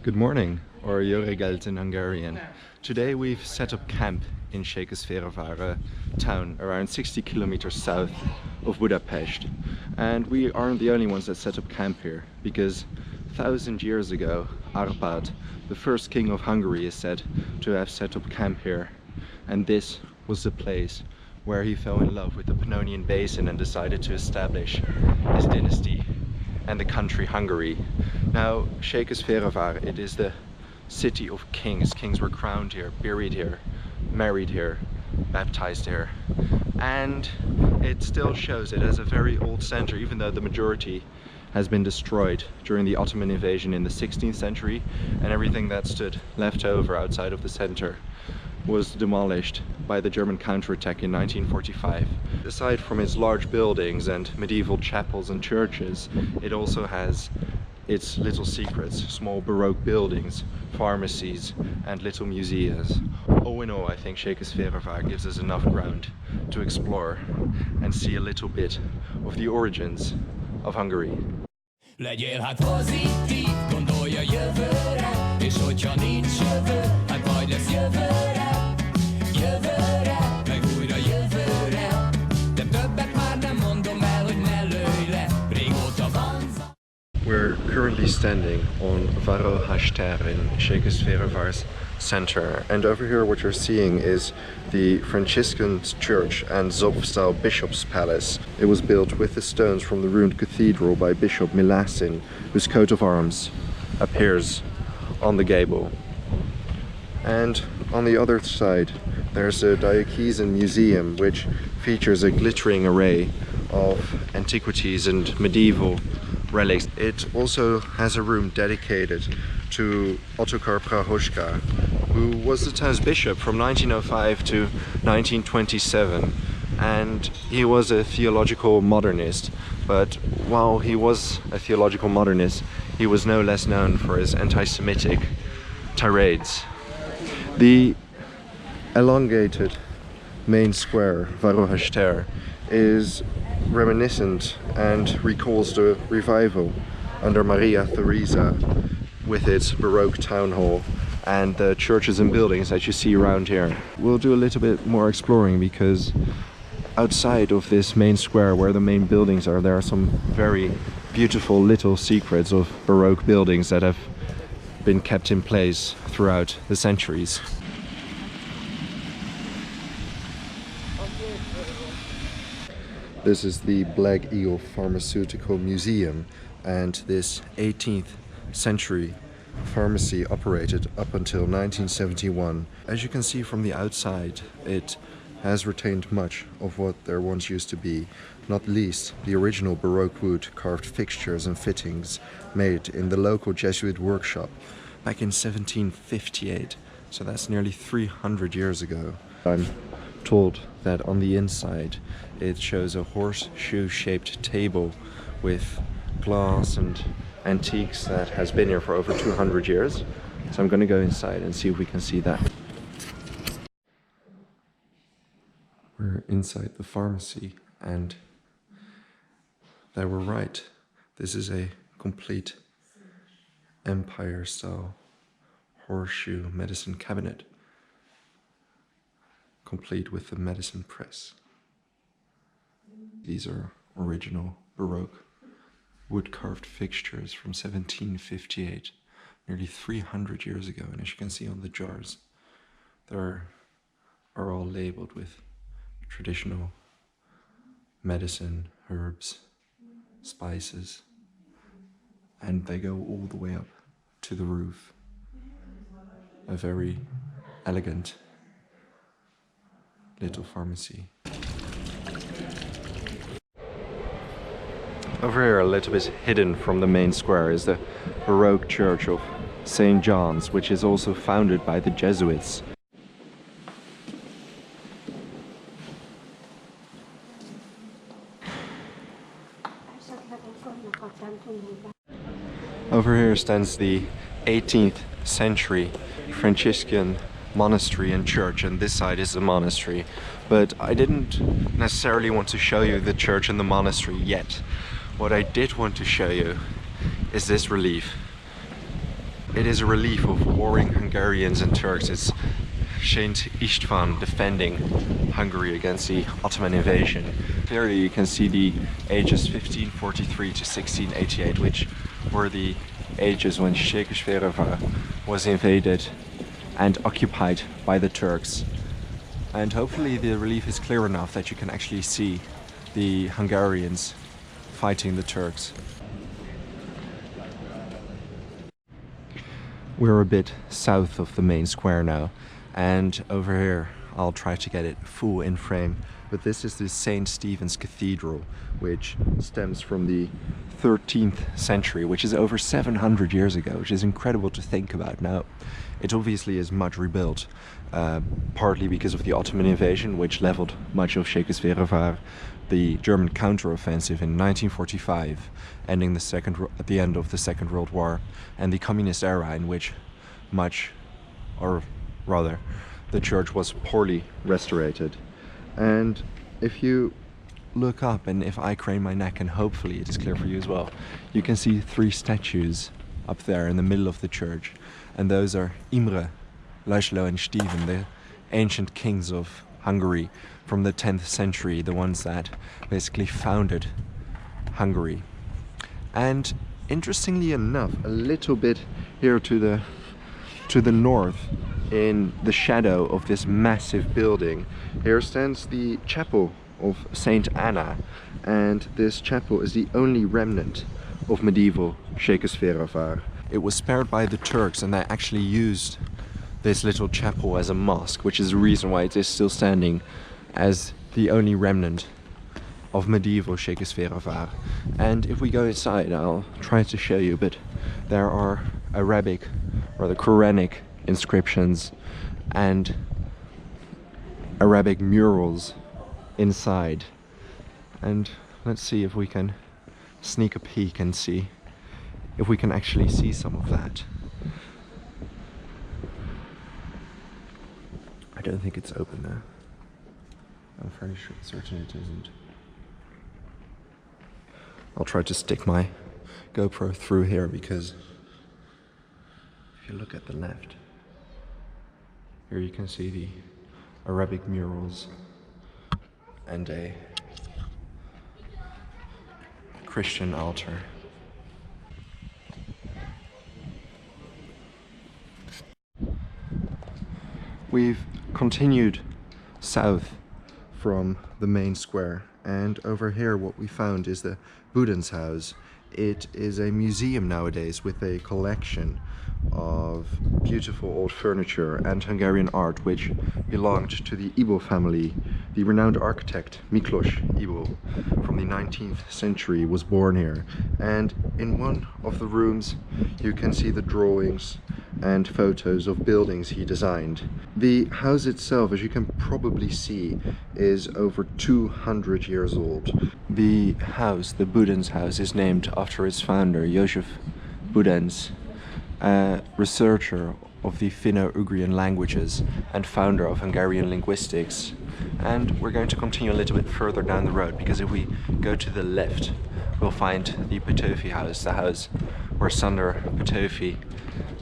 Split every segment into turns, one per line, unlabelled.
Good morning, or jó reggelt in Hungarian. Today we've set up camp in Székesfehérvár, a town around 60 kilometers south of Budapest. And we aren't the only ones that set up camp here, because 1,000 years ago, Arpád, the first king of Hungary, is said to have set up camp here. And this was the place where he fell in love with the Pannonian basin and decided to establish his dynasty and the country Hungary. Now, Székesfehérvár, it is the city of kings. Kings were crowned here, buried here, married here, baptized here. And it still shows it as a very old center, even though the majority has been destroyed during the Ottoman invasion in the 16th century, and everything that stood left over outside of the center was demolished by the German counterattack in 1945. Aside from its large buildings and medieval chapels and churches, it also has its little secrets, small Baroque buildings, pharmacies and little museums. All in all, I think Székesfehérvár gives us enough ground to explore and see a little bit of the origins of Hungary.
Legyél hát pozitív, gondolja jövőre, és hogyha nincs jövő, hát majd lesz jövőre, jövőre, meg újra jövőre, de többet már nem mondom el, hogy ne lőj le, régóta van.
We're currently standing on Porous Castle in Székesfehérvár's center, and over here what you're seeing is the Franciscan church and Zopf-style bishop's palace. It was built with the stones from the ruined cathedral by Bishop Milasin, whose coat of arms appears on the gable. And on the other side there's a Diocesan museum which features a glittering array of antiquities and medieval relics. It also has a room dedicated to Ottokar Pawhuska, who was the town's bishop from 1905 to 1927, and he was a theological modernist. But while he was a theological modernist, he was no less known for his anti-Semitic tirades. The elongated main square, Porous Castle, is reminiscent and recalls the revival under Maria Theresa, with its Baroque town hall and the churches and buildings that you see around here. We'll do a little bit more exploring, because outside of this main square where the main buildings are, there are some very beautiful little secrets of Baroque buildings that have been kept in place throughout the centuries. This is the Black Eagle Pharmaceutical Museum, and this 18th century pharmacy operated up until 1971. As you can see from the outside, it has retained much of what there once used to be, not least the original Baroque wood carved fixtures and fittings made in the local Jesuit workshop back in 1758, so that's nearly 300 years ago. I'm told that on the inside it shows a horseshoe-shaped table with glass and antiques that has been here for over 200 years. So I'm going to go inside and see if we can see that. We're inside the pharmacy, and they were right. This is a complete empire-style horseshoe medicine cabinet, complete with the medicine press. These are original Baroque wood-carved fixtures from 1758, nearly 300 years ago, and as you can see on the jars, they are all labeled with traditional medicine, herbs, spices, and they go all the way up to the roof. A very elegant little pharmacy. Over here, a little bit hidden from the main square, is the Baroque church of St. John's, which is also founded by the Jesuits. Over here stands the 18th century Franciscan monastery and church, and this side is the monastery. But I didn't necessarily want to show you the church and the monastery yet. What I did want to show you is this relief. It is a relief of warring Hungarians and Turks. It's Saint István defending Hungary against the Ottoman invasion. Clearly you can see the ages 1543 to 1688, which were the ages when Székesfehérvár was invaded and occupied by the Turks. And hopefully the relief is clear enough that you can actually see the Hungarians fighting the Turks. We're a bit south of the main square now, and over here I'll try to get it full in frame, but this is the St. Stephens Cathedral, which stems from the 13th century, which is over 700 years ago, which is incredible to think about now. It obviously is much rebuilt, partly because of the Ottoman invasion, which leveled much of Székesfehérvár, the German counter-offensive in 1945, ending at the end of the Second World War, and the communist era in which much, or rather, the church was poorly restored. And if you look up, and if I crane my neck, and hopefully it is clear for you as well, you can see 3 statues up there in the middle of the church, and those are Imre, László and Stephen, the ancient kings of Hungary from the 10th century, the ones that basically founded Hungary. And interestingly enough, a little bit here to the north, in the shadow of this massive building, here stands the chapel of Saint Anna, and this chapel is the only remnant of medieval Székesfehérvár. It was spared by the Turks, and they actually used this little chapel as a mosque, which is the reason why it is still standing as the only remnant of medieval Székesfehérvár. And if we go inside, I'll try to show you, but there are Arabic or the Quranic inscriptions and Arabic murals inside. And let's see if we can sneak a peek and see if we can actually see some of that. I don't think it's open though. I'm fairly certain it isn't. I'll try to stick my GoPro through here, because if you look at the left, here you can see the Arabic murals and a Christian altar. We've continued south from the main square, and over here what we found is the Buddhist House. It is a museum nowadays with a collection of beautiful old furniture and Hungarian art which belonged to the Ibo family. The renowned architect Miklós Ibo from the 19th century was born here, and in one of the rooms you can see the drawings and photos of buildings he designed. The house itself, as you can probably see, is over 200 years old. The house, the Buddhist House, is named after its founder, József Budenz, a researcher of the Finno-Ugrian languages and founder of Hungarian linguistics. And we're going to continue a little bit further down the road, because if we go to the left, we'll find the Petőfi House, the house where Sándor Petőfi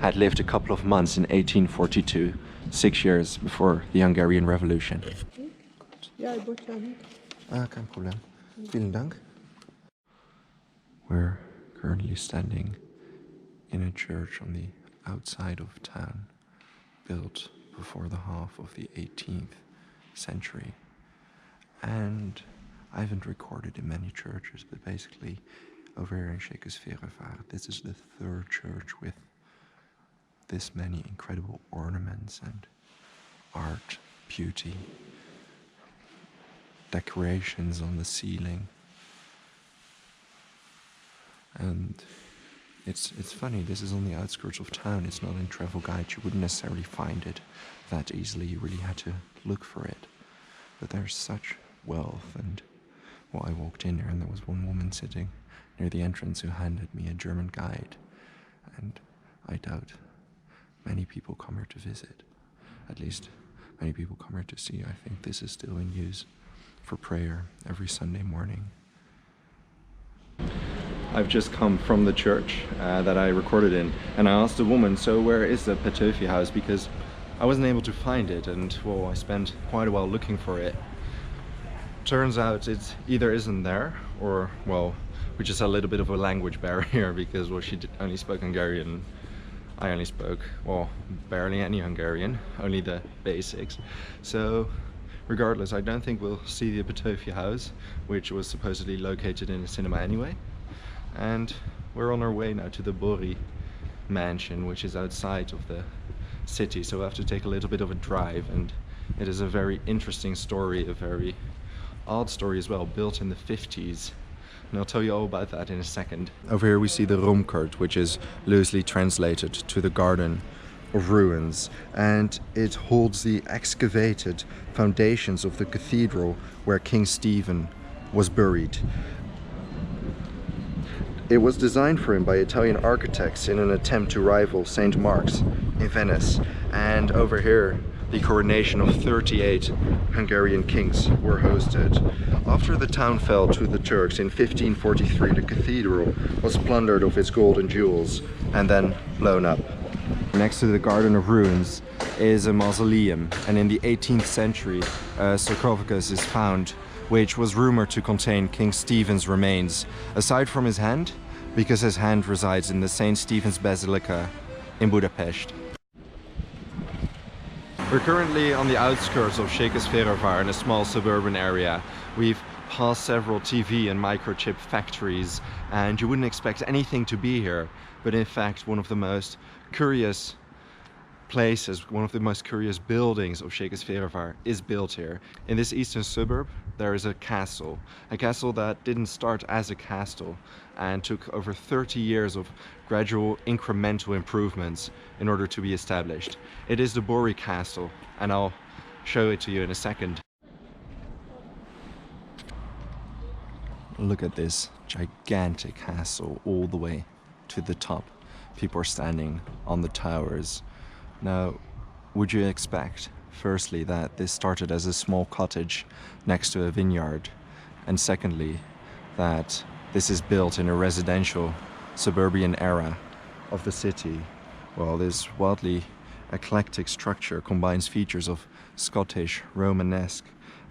had lived a couple of months in 1842, 6 years before the Hungarian Revolution. Kein Problem. Vielen Dank. We're currently standing in a church on the outside of town, built before the half of the 18th century. And I haven't recorded in many churches, but basically over here in Székesfehérvár, this is the 3rd church with this many incredible ornaments and art, beauty, decorations on the ceiling. And it's funny, this is on the outskirts of town, it's not in travel guides, you wouldn't necessarily find it that easily, you really had to look for it. But there's such wealth, and well, I walked in here and there was one woman sitting near the entrance who handed me a German guide, and I doubt many people come here to visit. At least many people come here to see. I think this is still in use for prayer every Sunday morning. I've just come from the church that I recorded in, and I asked the woman, so where is the Pawhuska house, because I wasn't able to find it, and well, I spent quite a while looking for it. Turns out it either isn't there, or well, we just had a little bit of a language barrier, because well, only spoke Hungarian. I only spoke, well, barely any Hungarian, only the basics. So regardless, I don't think we'll see the Pawhuska house, which was supposedly located in a cinema anyway. And we're on our way now to the Thebori mansion, which is outside of the city, so we have to take a little bit of a drive, and it is a very interesting story, a very odd story as well, built in the 50s, and I'll tell you all about that in a second. Over here we see the Romkert, which is loosely translated to the Garden of Ruins, and it holds the excavated foundations of the cathedral where King Stephen was buried. It was designed for him by Italian architects in an attempt to rival St. Mark's in Venice. And over here, the coronation of 38 Hungarian kings were hosted. After the town fell to the Turks in 1543, the cathedral was plundered of its gold and jewels and then blown up. Next to the Garden of Ruins is a mausoleum, and in the 18th century a sarcophagus is found which was rumored to contain King Stephen's remains, aside from his hand, because his hand resides in the St. Stephen's Basilica in Budapest. We're currently on the outskirts of Székesfehérvár in a small suburban area. We've passed several TV and microchip factories, and you wouldn't expect anything to be here, but in fact one of the most curious places, one of the most curious buildings of Székesfehérvár is built here. In this eastern suburb there is a castle that didn't start as a castle and took over 30 years of gradual incremental improvements in order to be established. It is the Thebori Castle, and I'll show it to you in a second. Look at this gigantic castle all the way to the top. People are standing on the towers. Now, would you expect, firstly, that this started as a small cottage next to a vineyard, and secondly, that this is built in a residential suburban era of the city? Well, this wildly eclectic structure combines features of Scottish, Romanesque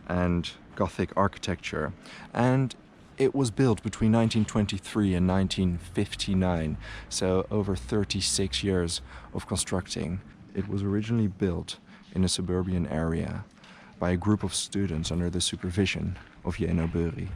and Gothic architecture, and it was built between 1923 and 1959, so over 36 years of constructing. It was originally built in a suburban area by a group of students under the supervision of Jeno Buri.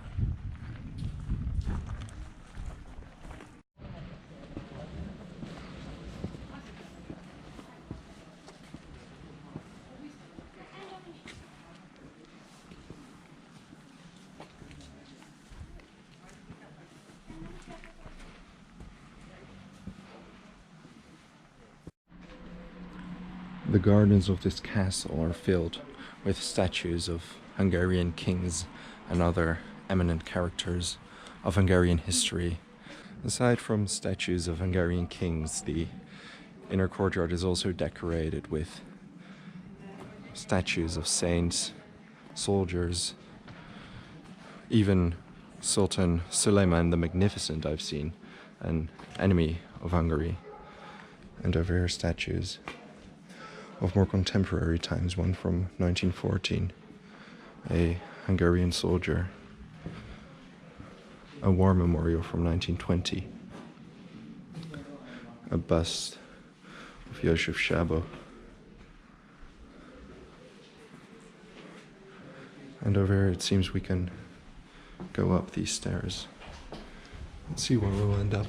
The gardens of this castle are filled with statues of Hungarian kings and other eminent characters of Hungarian history. Aside from statues of Hungarian kings, the inner courtyard is also decorated with statues of saints, soldiers, even Sultan Suleiman the Magnificent I've seen, an enemy of Hungary. And over here statues of more contemporary times, one from 1914, a Hungarian soldier, a war memorial from 1920, a bust of Josef Szabo, and over here it seems we can go up these stairs and see where we'll end up.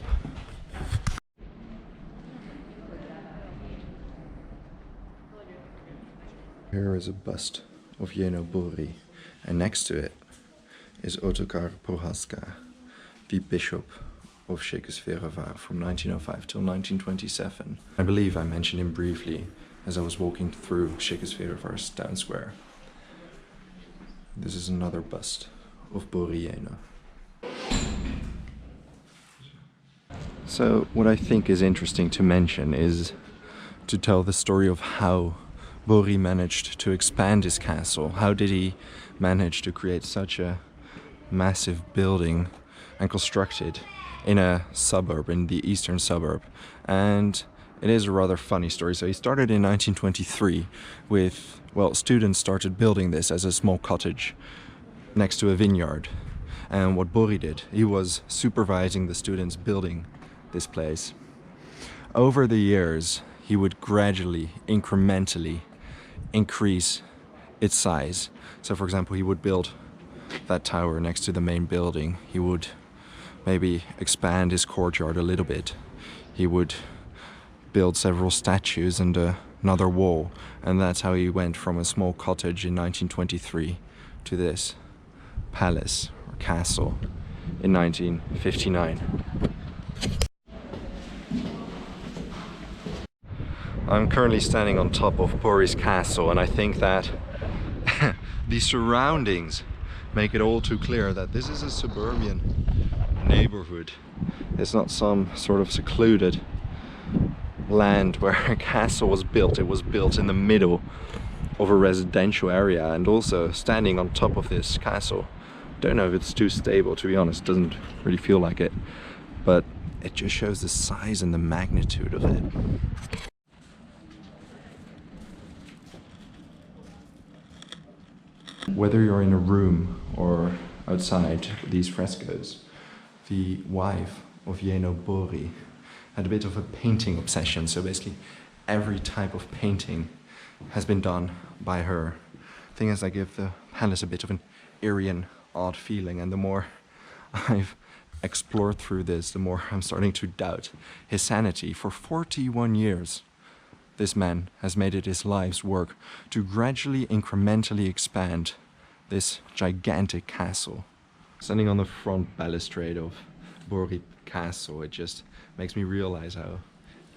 Here is a bust of Jeno Buri, and next to it is Ottokar Pawhuska, the Bishop of Székesfehérvár from 1905 till 1927. I believe I mentioned him briefly as I was walking through Székesfehérvár's town square. This is another bust of Buri Jeno. So what I think is interesting to mention is to tell the story of how Buri managed to expand his castle. How did he manage to create such a massive building and construct it in a suburb, in the eastern suburb. And it is a rather funny story. So he started in 1923 with, well, students started building this as a small cottage next to a vineyard. And what Bori did, he was supervising the students building this place. Over the years, he would gradually, incrementally increase its size. So for example, he would build that tower next to the main building. He would maybe expand his courtyard a little bit. He would build several statues and another wall. And that's how he went from a small cottage in 1923 to this palace or castle in 1959. I'm currently standing on top of Porous Castle, and I think that the surroundings make it all too clear that this is a suburban neighborhood. It's not some sort of secluded land where a castle was built. It was built in the middle of a residential area, and also standing on top of this castle. Don't know if it's too stable, to be honest. Doesn't really feel like it, but it just shows the size and the magnitude of it. Whether you're in a room or outside these frescoes, the wife of Jenő Bori had a bit of a painting obsession. So basically every type of painting has been done by her. Thing is, I give the palace a bit of an Aryan odd feeling, and the more I've explored through this, the more I'm starting to doubt his sanity. For 41 years, this man has made it his life's work to gradually, incrementally expand this gigantic castle. Standing on the front balustrade of Bori Castle, it just makes me realize how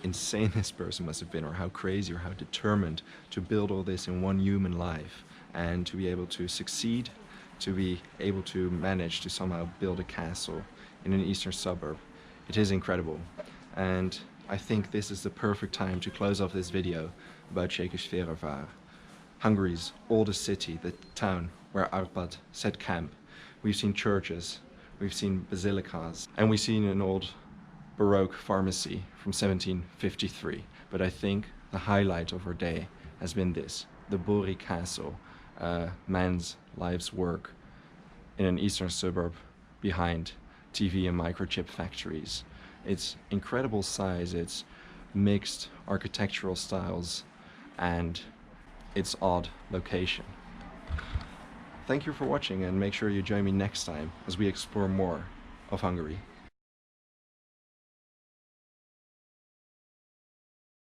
insane this person must have been, or how crazy or how determined to build all this in one human life, and to be able to succeed, to be able to manage to somehow build a castle in an eastern suburb. It is incredible. And I think this is the perfect time to close off this video about Székesfehérvár, Hungary's oldest city, the town where Arpád set camp. We've seen churches, we've seen basilicas, and we've seen an old Baroque pharmacy from 1753. But I think the highlight of our day has been this, the Bori Castle, a man's life's work in an eastern suburb behind TV and microchip factories. Its incredible size, its mixed architectural styles, and its odd location. Thank you for watching, and make sure you join me next time as we explore more of Hungary.